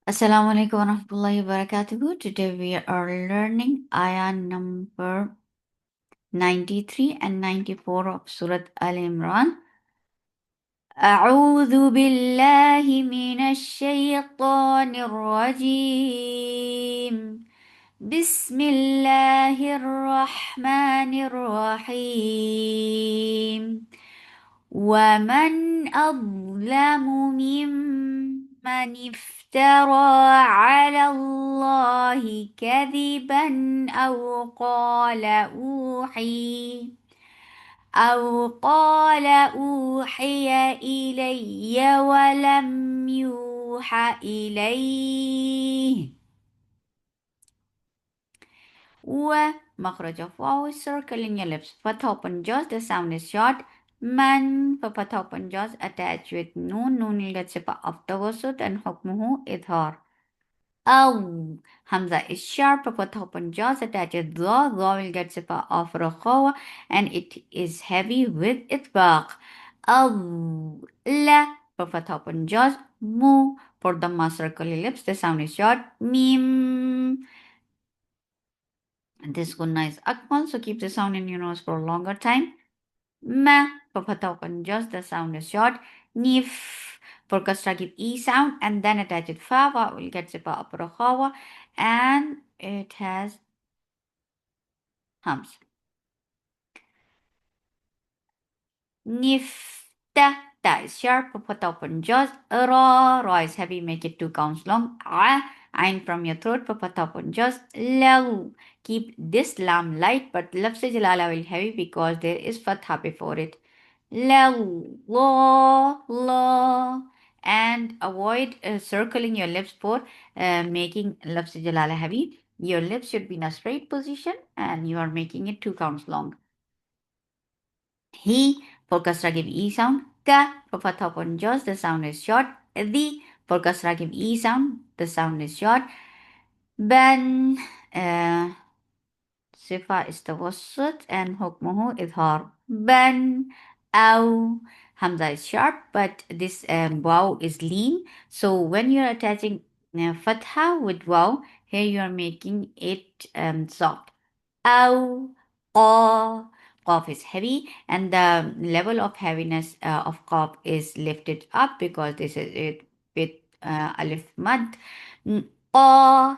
Assalamu alaikum wa rahmatullahi wa barakatuhu. Today we are learning ayah number 93 and 94 of Surah Al Imran. أعوذ بالله من الشيطان الرجيم. بسم الله الرحمن الرحيم. ومن أظلم ممن افترى على الله كذبا أو قال أوحي إلي ولم يوحى إليه ومخرج of vowel circling your lips. Fatha open jaws, the sound is short. Man for fatha open jaws attached with noon. Noon will get sipa of tawasut and hukmuhu idhar. Aw. Hamza is sharp. For fatha open jaws attached with dha. Dha will get sipa of rakhawa and it is heavy with itbaq. Aw. La. For fatha open jaws. Mu. For the circle your lips, the sound is short. Mim. This gunna is akmal, so keep the sound in your nose for a longer time. Ma, for fatha open jaws, the sound is short. Nif, for kasra give e sound and then attach it fa, will get sipa aprakhawa, and it has hums. Nifta, ta is sharp, put open jaws. Ra is heavy, make it 2 counts long. Ain from your throat, put open jaws. Law, keep this lam light, but lafz jalala will heavy because there is fatha before it. La, and avoid circling your lips for making lafz jalala heavy. Your lips should be in a straight position and you are making it 2 counts long. He for kasra give e sound. Ka for fatha upon jaws, the sound is short. The for kasra give e sound, the sound is short. Ban sifa is tawassut and hukmuhu idhar. Ban aw. Hamza is sharp, but this waw is lean. So when you're attaching fatha with waw, here you are making it soft. Aw, qaw. Qaf is heavy, and the level of heaviness of qaf is lifted up because this is it with alif mad. La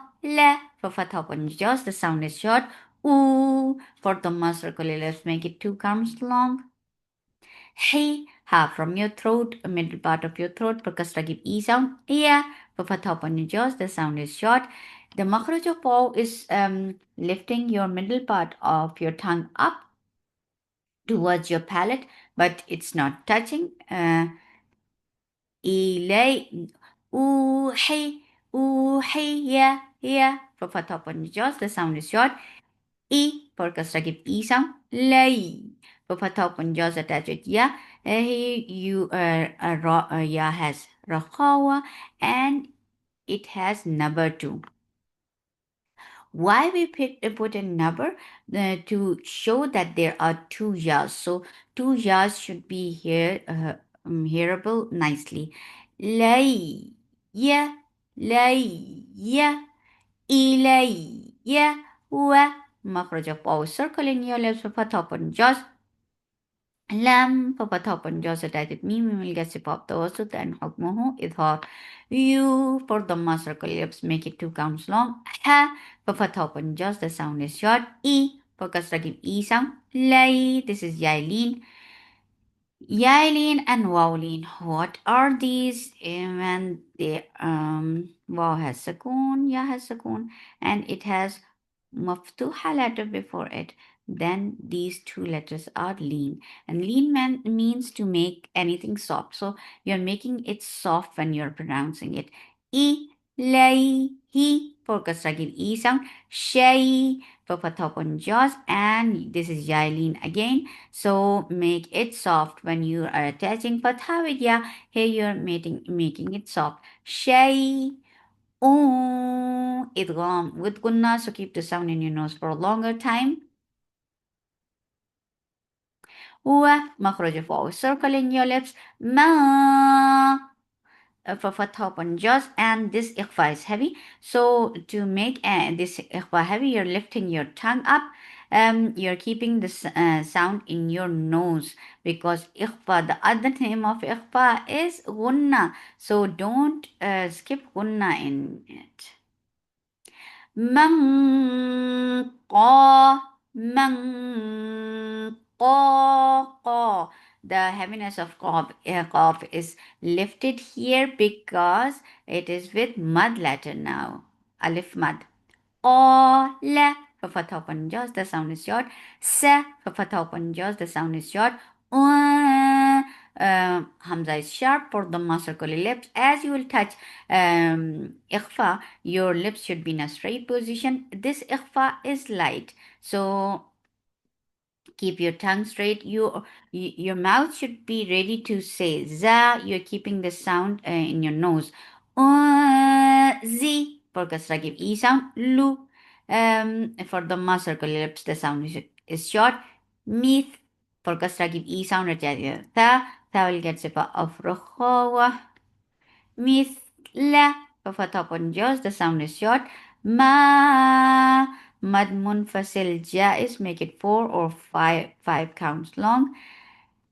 for fatha upon jaws, the sound is short. Ooh for dhamma circular, let's make it 2 counts long. Hey, half from your throat, middle part of your throat, for kasra give e sound. Yeah, for fatha upon your jaws, the sound is short. The makhraj of paw is lifting your middle part of your tongue up towards your palate, but it's not touching. Ilay, oohi, oohi, yeah. For fatha upon your jaws, the sound is short. E for kasra give e sound. Lay. For fatha upon jaws attach with ya. Here you ya has rakhawa and it has number 2. Why we put a number? To show that there are 2 yas. So 2 yas should be here hearable nicely. Lay, ya, ilayya, wa. Makhraj of pause. Circle in your lips for fatha upon jaws. Lam for fatha upon jaws attached mim will get sip of the wasut and hukmuhu idhar. You for dhamma circle lips make it 2 counts long. Ha for fatha upon jaws the sound is short. E for kasra give e sound. Lay, this is yailin. Yailin and wawlin. What are these? When the waw has sakun, ya has sakun, and it has maftuha letter before it, then these 2 letters are lean. And lean means to make anything soft. So you're making it soft when you're pronouncing it. E, lay, he, for kasra give e sound. Shay, for fatha upon jaws, and this is yailin again. So make it soft when you are attaching fatha with ya. Here you're making it soft. Shay, idgham with gunna, so keep the sound in your nose for a longer time. Wa makhraj of waw, circle in your lips. Ma, for fatha upon jaws, and this ikhfa is heavy. So to make this ikhfa heavy, you're lifting your tongue up. You're keeping the sound in your nose, because ikhfa, the other name of ikhfa is gunna. So don't skip gunna in it. من قا من قا. The heaviness of qaf is lifted here because it is with mud letter now. Alif mad. قال for fatha open jaws, the sound is short. Sa for fatha open jaws, the sound is short. Hamza is sharp for the circular lips. As you will touch ikhfa, your lips should be in a straight position. This ikhfa is light, so keep your tongue straight. Your mouth should be ready to say za. You're keeping the sound in your nose. Z for kasra, give e sound. Lu for the circular lips, the sound is short. Mith for kasra, give e sound. Tha will get sifa of rukhawa. مثل for top on jaws, the sound is short. ما mad munfasil jais, make it 4 or 5 counts long.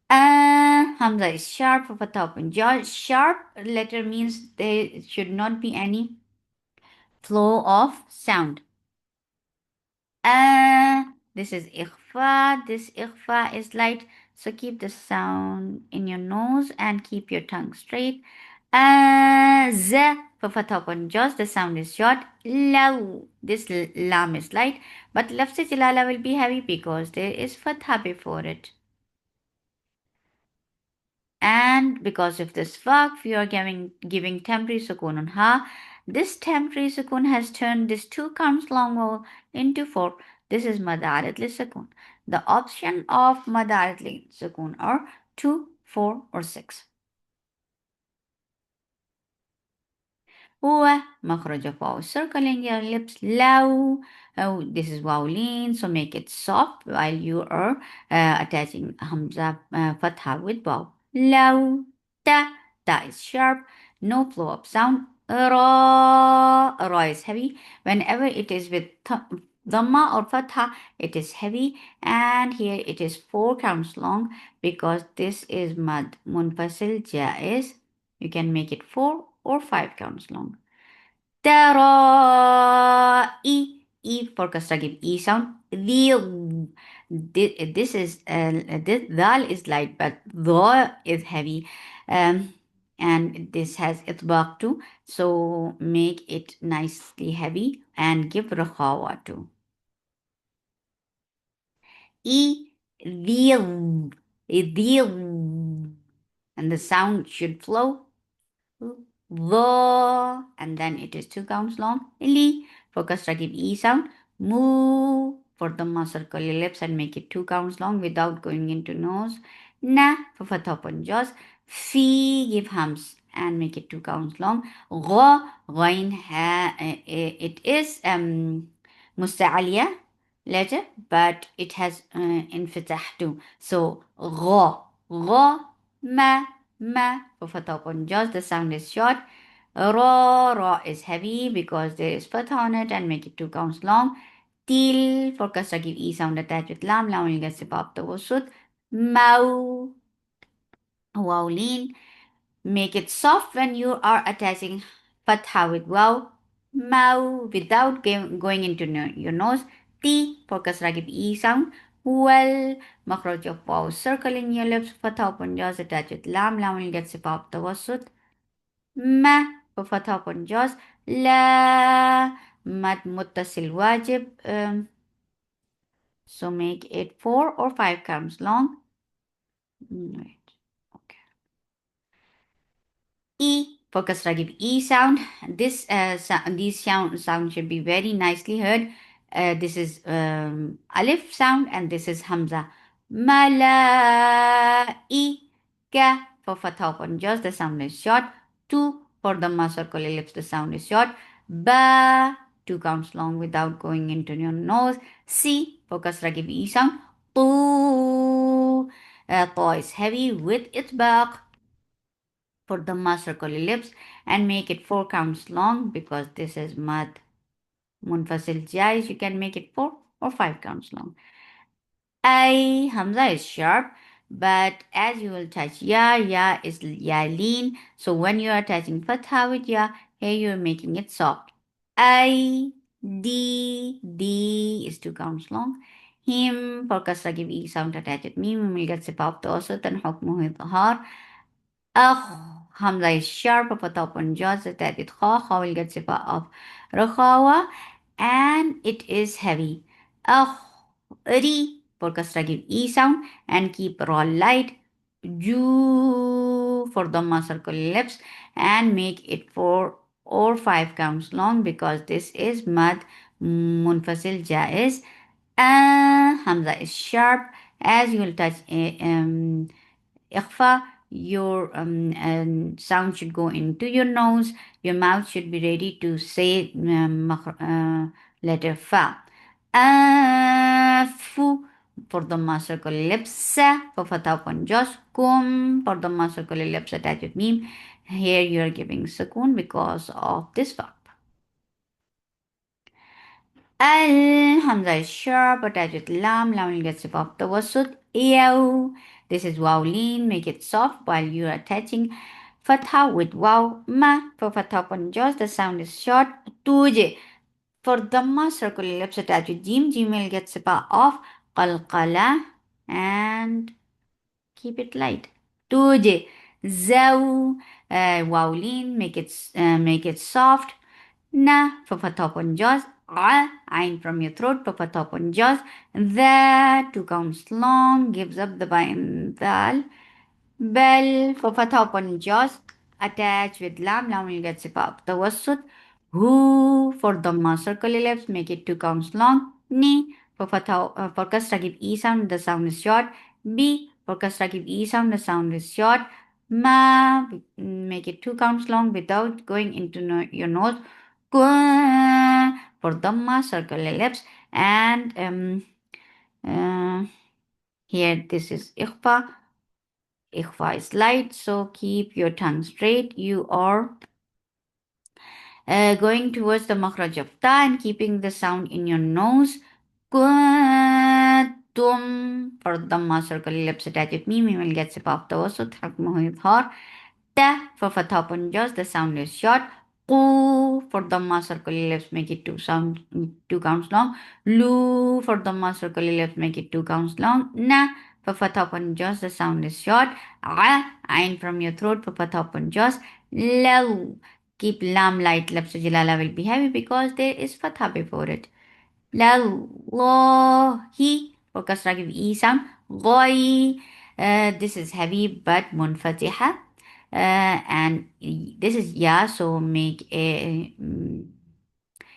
Hamza is sharp for top on jaws. Sharp letter means there should not be any flow of sound. This is ikhfa. This ikhfa is light, so keep the sound in your nose and keep your tongue straight. Z for fatha upon jaws, the sound is short. Law, this lam is light, but lafz jalala will be heavy because there is fatha before it. And because of this waqf, we are giving temporary sukoon on ha. This temporary sukoon has turned this 2 counts long vowel into 4. This is madarat li sukoon. The option of madarat li sukoon are 2, 4 or 6. هو مخرج واو. Circling your lips low. Oh, this is wow lean, so make it soft while you are attaching hamza fatha with wow. Low. Ta. Ta is sharp. No flow up sound. Ra. Ra is heavy. Whenever it is with dhamma or fatha, it is heavy. And here it is 4 counts long because this is mad munfasil jaiz. You can make it 4 or 5 counts long. Tarai. E for kasra, give E sound. This is this dal is light, but dha is heavy, and this has itbaq too. So make it nicely heavy and give rakhawa too. E dhil, and the sound should flow. The, and then it is 2 counts long. Li for kasra, give E sound. Mu for the circle your lips and make it 2 counts long without going into nose. Na for fatha upon jaws. Fi, give hums and make it 2 counts long. Gha, ghain it is musta'aliya letter, but it has infitah too. So gha, ma for fatha upon jaws, the sound is short. Ra is heavy because there is fatha on it and make it 2 counts long. Til for kasra, give e sound attached with lam. Lam will get sipab tawasut. Mau, wow lean. Make it soft when you are attaching fatha with wow. Mau without going into your nose. T for kasra, give e sound. Well, makhraj of wow, circle in your lips. Fatha upon jaws attached with lam. Lam will get sipab tawasut. Ma for fatha upon jaws. La mad muttasil wajib. So make it 4 or 5 counts long. Wait. Okay. E for kasra, give E sound. These sound should be very nicely heard. This is alif sound and this is hamza. Malaika for fatha upon jaws, the sound is short. Tu for the circle ellipse, the sound is short. Ba, 2 counts long without going into your nose. Si for kasra, give E sound. Tu, ta is heavy with its back. for Dhamma circle ellipse and make it 4 counts long because this is mad munfasil jais. You can make it 4 or 5 counts long. I Hamza is sharp, but as you will touch ya is ya lean. So when you are attaching fatha with ya, here you are making it soft. I D is 2 counts long. Him for kasra give e sound attached with mim will get sipa of the wasat and hukmuhu idhar. Hamza is sharp of a top on jaws that it kha will get sipa of rakhawa and it is heavy. Ri for kasra give e sound and keep raw light. Ju for dhamma circle lips and make it 4 or 5 counts long because this is mad munfasil jaiz. Hamza is sharp as you will touch ikhfa, your sound should go into your nose. Your mouth should be ready to say letter fa. Fu for the circle lips. For fatha upon jaws. Kum for the circle lips attached with meme. Here you are giving sukoon because of this verb. Al Hamza is sharp, attached with lam. Lam will get sip off the wasut. Ew. This is waw lean. Make it soft while you are attaching fatha with waw. Ma for fatha upon jaws. The sound is short. Tuje. For dhamma circle ellipse attached with jim. Jim will get sipa off. Qalqala. And keep it light. Tuje. Zaw. Waw lean. Make it soft. Na for fatha upon jaws. Ain from your throat for fatha upon jaws. The 2 counts long gives up the bain dal. Bell for fatha upon jaws. Attach with lam. Lam will get sipa up the wasut. Who for dhamma circle ellipse make it 2 counts long. Ni for fatha for kasra give e sound. The sound is short. B for kasra give e sound. The sound is short. Ma make it 2 counts long without going into your nose. For dhamma circle ellipse and uh, here this is ikhfa. Ikhfa is light, so keep your tongue straight. You are going towards the makhraj of ta and keeping the sound in your nose. Kuntum for dhamma circle ellipse attached with mim will get sip off the wasut hukmuhu idhar. Ta for fatha upon jaws, the sound is short. Qu for dhamma circle ellipse make it 2 counts long. Lu for dhamma circle ellipse make it 2 counts long. Na for fatha upon jaws, the sound is short. Ain from your throat for fatha upon jaws. Law keep lam light. Lafz jalala will be heavy because there is fatha before it. Lallahi for kasra give e sound. Ghoi. This is heavy but munfatiha. And this is ya, so make a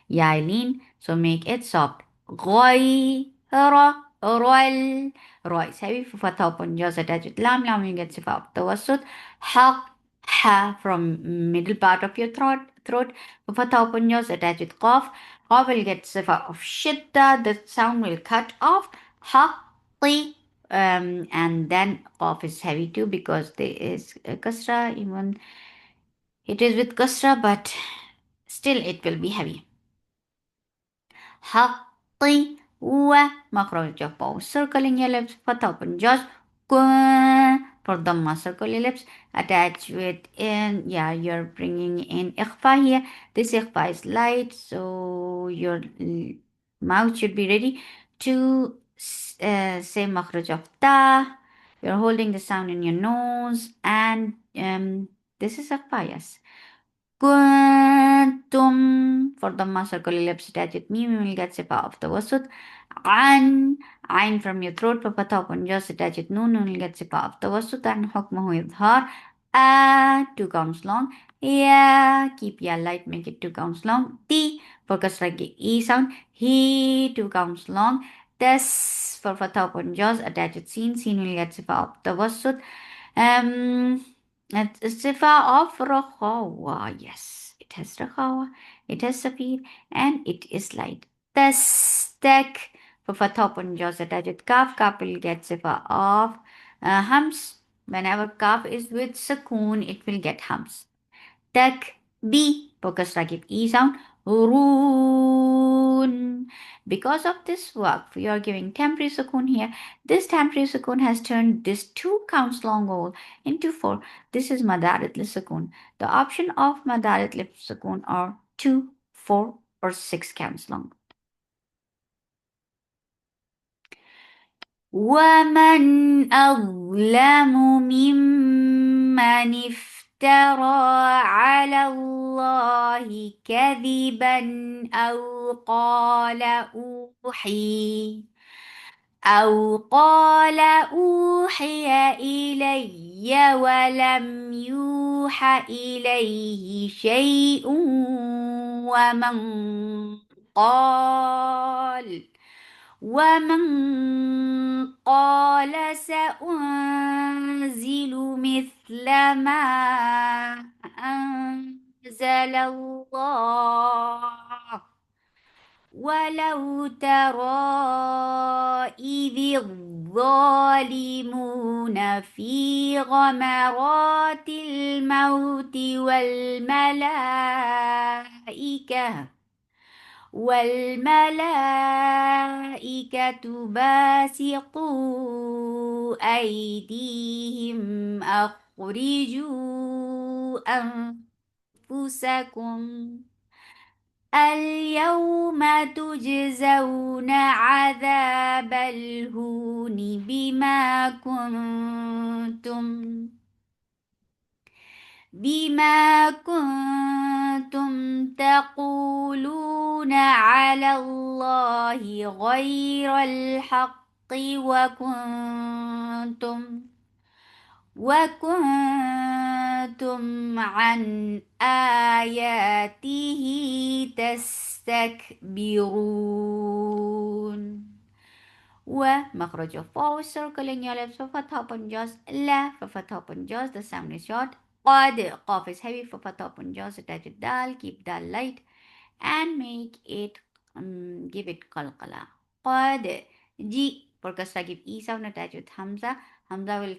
yailin, so make it soft. Ghayra, royal. Roy is heavy for fatha upon jaws attached with lam. Lam you get sifa of tawassut. Haq, ha from middle part of your throat. For fatha upon jaws attached with qaf. Qaf will get sifa of shidda. The sound will cut off. Haqi. And then qaf is heavy too because there is a kasra, even it is with kasra, but still it will be heavy. Haqqi wa makhraj of bow circling ellipse fatha open jaws for dhamma circle ellipse attached with in you're bringing in ikhfa here. This ikhfa is light, so your mouth should be ready to say makhraj of ta. You're holding the sound in your nose and this is ikhfa, yes. Kuntum for the circle ellipse attached with me will get sipa of the wasut. Ain from your throat for fatha upon jaws attached with noon will get sipa of the wasut and hukmuhu idhar. 2 counts long. Yeah, keep ya light, make it 2 counts long. T for kasra e sound. He 2 counts long. This for fatha upon jaws attached with sin. Sin will get sipa of the wasut. Sifa of Rakhawa. Yes, it has Rakhawa, it has Safir, and it is light. Tastak for Fatha upon jaws attached with Kaf. Kaf will get Sifa of Hams. Whenever kaf is with sukoon, it will get hums. Tak B focus rakib E sound Roon. Because of this work, we are giving temporary sukoon here. This temporary sukoon has turned this 2 counts long vowel into 4. This is madarit sukoon. The option of madarit sukoon are 2, 4 or 6 counts long. ومن أظلم ممن افترى على الله كذبا أو قال أوحي إلي ولم يوح إليه شيء ومن قال سأنزل مثل ما أنزل الله ولو ترى إذ الظالمون في غمرات الموت والملائكة باسطوا أيديهم أخرجوا أنفسكم اليوم تجزون عذاب الهون بما كنتم تقولون على الله غير الحق وكنتم عن آياته تستكبرون. ومخرج الفاء circling your lips for fatha upon jaws لا for fatha upon jaws the sound is short قد قاف is heavy for fatha upon jaws attach it dal keep dal light and make it give it qalqala قد G for kasra give E sound attach with Hamza. Hamza will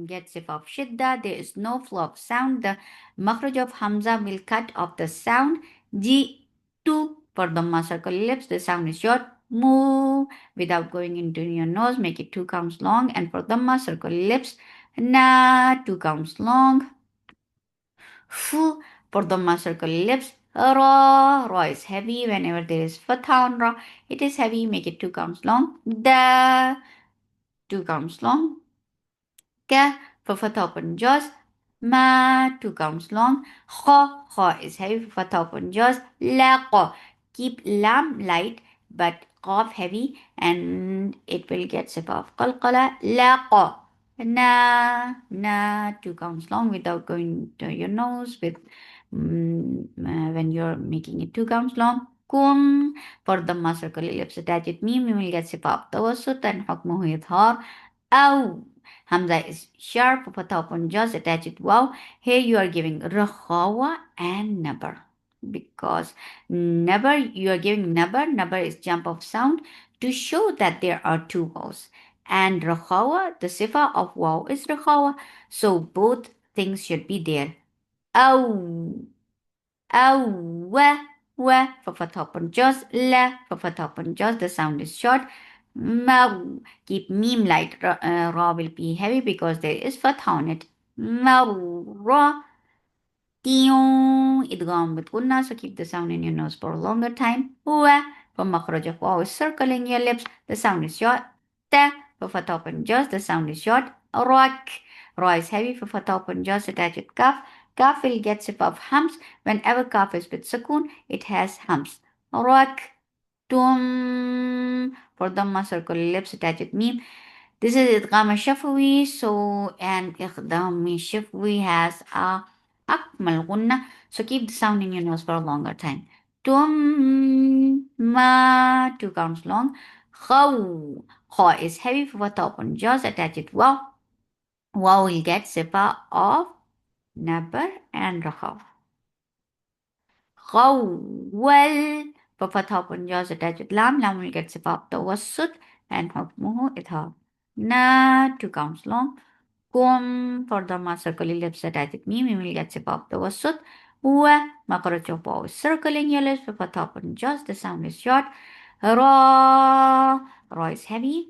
get sif of shidda. There is no flow of sound. The makhraj of Hamza will cut off the sound. G 2 for Dhamma circle lips. The sound is short. Moo without going into your nose. Make it 2 counts long. And for Dhamma circle lips. Na 2 counts long. Fu for Dhamma circle lips. Ra is heavy. Whenever there is fatha on ra, it is heavy. Make it 2 counts long. Da 2 counts long. Ka for fatha open jaws. Ma 2 counts long. Kha is heavy for fatha open jaws. La qa. Keep lam light but qaf heavy and it will get sip of qalqala. La qa. Na 2 counts long without going to your nose with when you're making it 2 counts long. Kum for the circle ellipse attach it meme you will get sip of tawassut and hukmuhu idhar. Aw Hamza is sharp for fatha upon jaws attach it wow. Here you are giving rakhawa and nabar because nabar you are giving nabar is jump of sound to show that there are 2 vowels and rakhawa the sifa of wow is rakhawa so both things should be there. Aw wa for fatha upon jaws la for fatha upon jaws the sound is short. Maw keep meme light ra will be heavy because there is fatha on it. Maw Tiong idgham with gunna, so keep the sound in your nose for a longer time. Wa for makhraj of waw is circling your lips, the sound is short. Ta for fatha open jaws, the sound is short. Rak ra is heavy for fatha open jaws, attach with kaf. Kaf will get sip of hums. Whenever kaf is with sukoon, it has hums. Rak tum for dhamma circle lips, attach with meme. This is Idgham Shafawi. So, and Idgham Shafawi has a Akmal Gunna. So, keep the sound in your nose for a longer time. Tum ma 2 counts long. Khaw. Khaw is heavy for the top on jaws. Attach it wow. Wow will get sifa of Nabar and Rakhaw. Khawwal for fatha upon jaws attached with lam. Lam will get sifa of tawassut and hukmuhu idhar. Na 2 counts long. Kum for Dhamma circling lips attached with me will get sip of the wasut. Wa makaracho paw circling your lips with a top and just the sound is short. Ra Ra is heavy.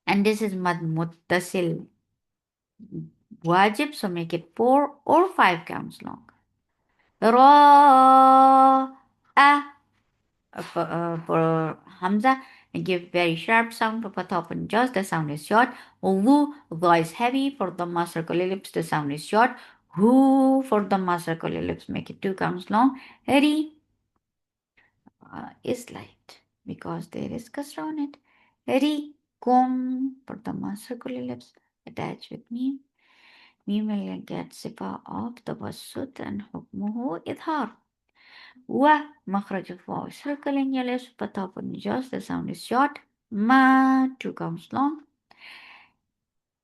And this is mad muttasil wajib, so make it 4 or 5 counts long. Ra for Hamza, and give very sharp sound for top and just the sound is short. Wu, the is heavy for the circle ellipse, the sound is short. Who for the circle ellipse, make it 2 counts long. Ri is light because there is kasra on it. Ri kum for the circle ellipse, attach with me. We will get sifa of the wasut and hukmuhu idhar. ومخرج الواو circle in your lips but often just the sound is short. Ma 2 counts long.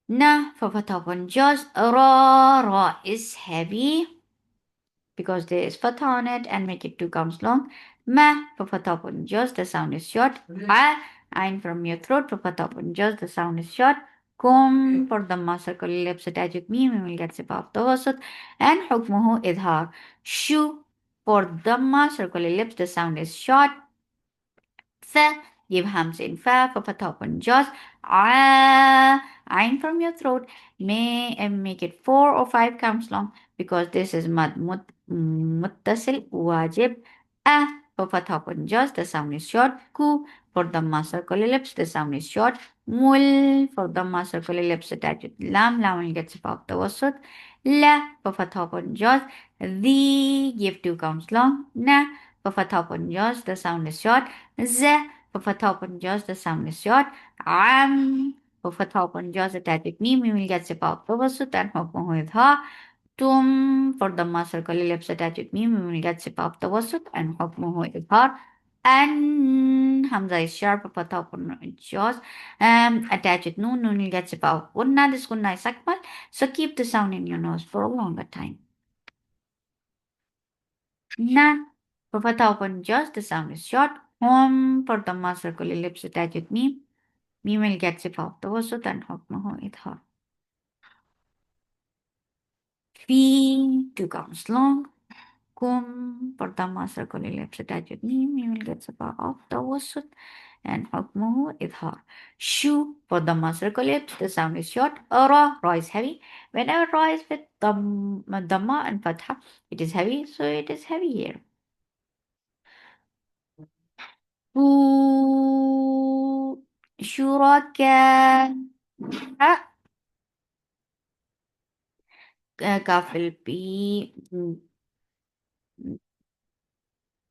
Na for but often just ra is heavy because there is fatha on it and make it 2 counts long. Ma for but often just the sound is short. Ain from your throat for but often just the sound is short. Kum for the ma circle lips attached with me we will get sip of the wasut and hukmuhu idhar. Shu for Dhamma circle ellipse, the sound is short. Fa, give Hamza in fa for top and jaws. Ain from your throat. May and make it 4 or 5 counts long because this is muttasil wajib. For top and jaws, the sound is short. Ku for Dhamma circle ellipse, the sound is short. Mul for Dhamma circle ellipse attached with lam. Lam will get of the wasut. La for top and jaws. The give 2 counts long. Na for top and jaws, the sound is short. Z for top and jaws, the sound is short. For top and jaws attached with me will get sip of the wasut and hukmuhu with ha. Tum for the circle ellipse attached with me will get sip of the wasut and hukmuhu with ha. And Hamza is sharp for top and jaws. Attached with noon, noon will get sip of gunna. This gunna is akmal. So keep the sound in your nose for a longer time. Na for top and jaws, the sound is short. For the circle ellipse attached with me. Mimel gets it off the wasut and hukmuhu idhar. Fi 2 counts long. Kum pertama circle ellipse attached with mimel gets it off the wasut and hukmuhu idhar. Shu for the circle ellipse, the sound is short. Ra is heavy. Whenever ra is with dhamma and fatha, it is heavy, so it is heavy here. شركاء kafil be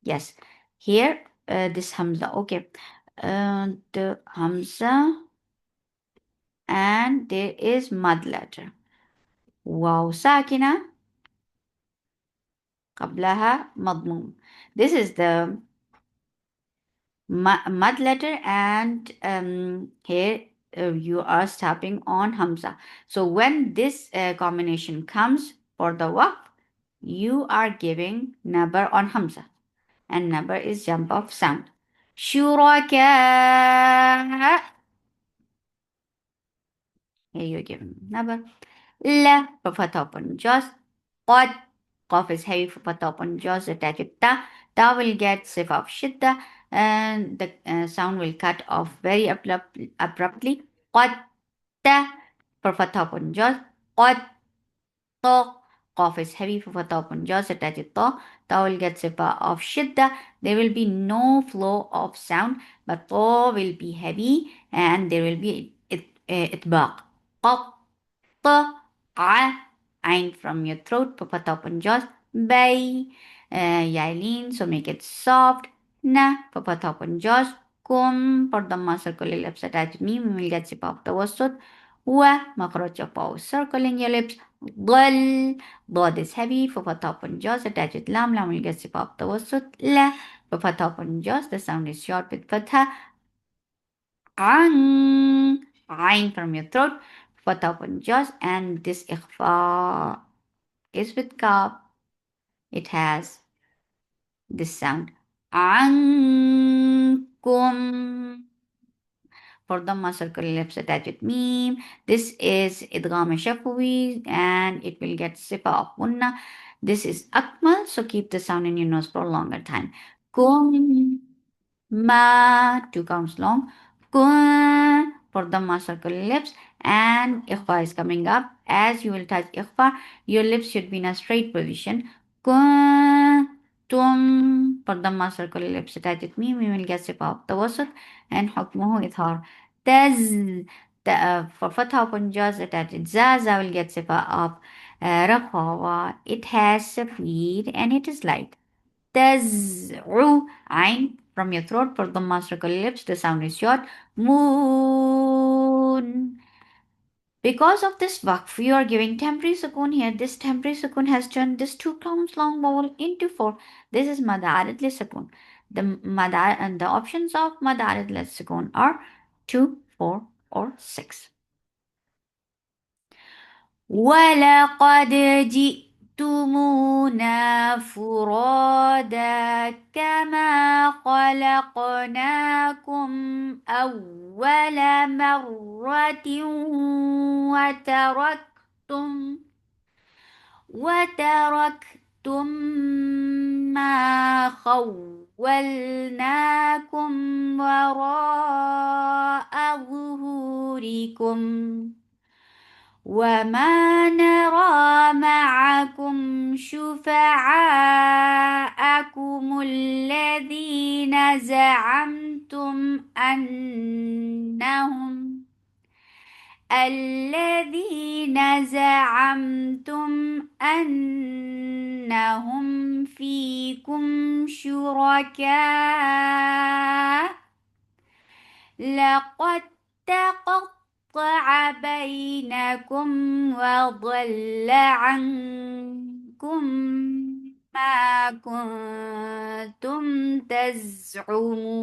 yes here this hamza okay the hamza and there is mad letter واو ساكنة قبلها مضموم. This is the mud letter and here you are stopping on hamza. So when this combination comes for the waqf, you are giving nabar on hamza and nabar is jump of sound. شركاء here you're giving nabar. La for fatha upon jaws. قد Qaf is heavy for fatha upon jaws attached with ta. Ta will get sif of shidda and the sound will cut off very abruptly. قد ta for fatha upon jaws. قد ta Qaf is heavy for fatha upon jaws attached with ta. Ta will get sifa of shidda. There will be no flow of sound but ta will be heavy and there will be itbaq. قط Ain from your throat, papa top and jaws. Bay, Yailin, so make it soft. Na, papa top and jaws. Kum, for the circle lips attached me, we will get sip of the wasut. Wa, makroch of our circling your lips. Dal, dod is heavy, papa top and jaws attached with lam, lam will get sip of the wasut. La, papa top and jaws, the sound is short with fatha. Ain from your throat, fatha upon jaws, and this ikhfa is with kaf. It has this sound. Ankum. for Dhamma circle lips attached with meme. This is Idgham Shafawi and it will get sifa of Munna. This is Akmal, so keep the sound in your nose for a longer time. Kum ma, two counts long. Kun for Dhamma circle lips and Ikhfa is coming up. As you will touch Ikhfa, your lips should be in a straight position. Kun tum for Dhamma circle lips attached with me. We will get sifa of Tawasut and حكمه إظهار. تز for Fatha upon jaws attached. Zaza will get sifa of Rakhawa. It has Safid and it is light. تزعو عين from your throat for the circle lips. The sound is short. Moon. Because of this waqf, you are giving temporary sukoon here. This temporary sukoon has turned this 2 counts long vowel into 4. This is madarat li sukoon. The madar and the options of madarat li sukoon are 2, 4, or 6. ولقد جئتمونا فرادا كما خلقناكم أول مرة وتركتم وتركتم ما خولناكم وراء ظهوركم وما نرى معكم شفعاءكم الذين زعمتم أنهم فيكم شركاء لقد تقطع بينكم وضل عنكم ما كنتم تزعمون.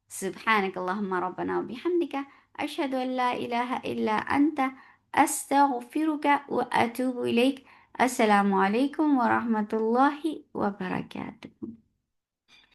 سبحانك اللهم ربنا وبحمدك أشهد أن لا إله إلا أنت أستغفرك وأتوب إليك. السلام عليكم ورحمة الله وبركاته.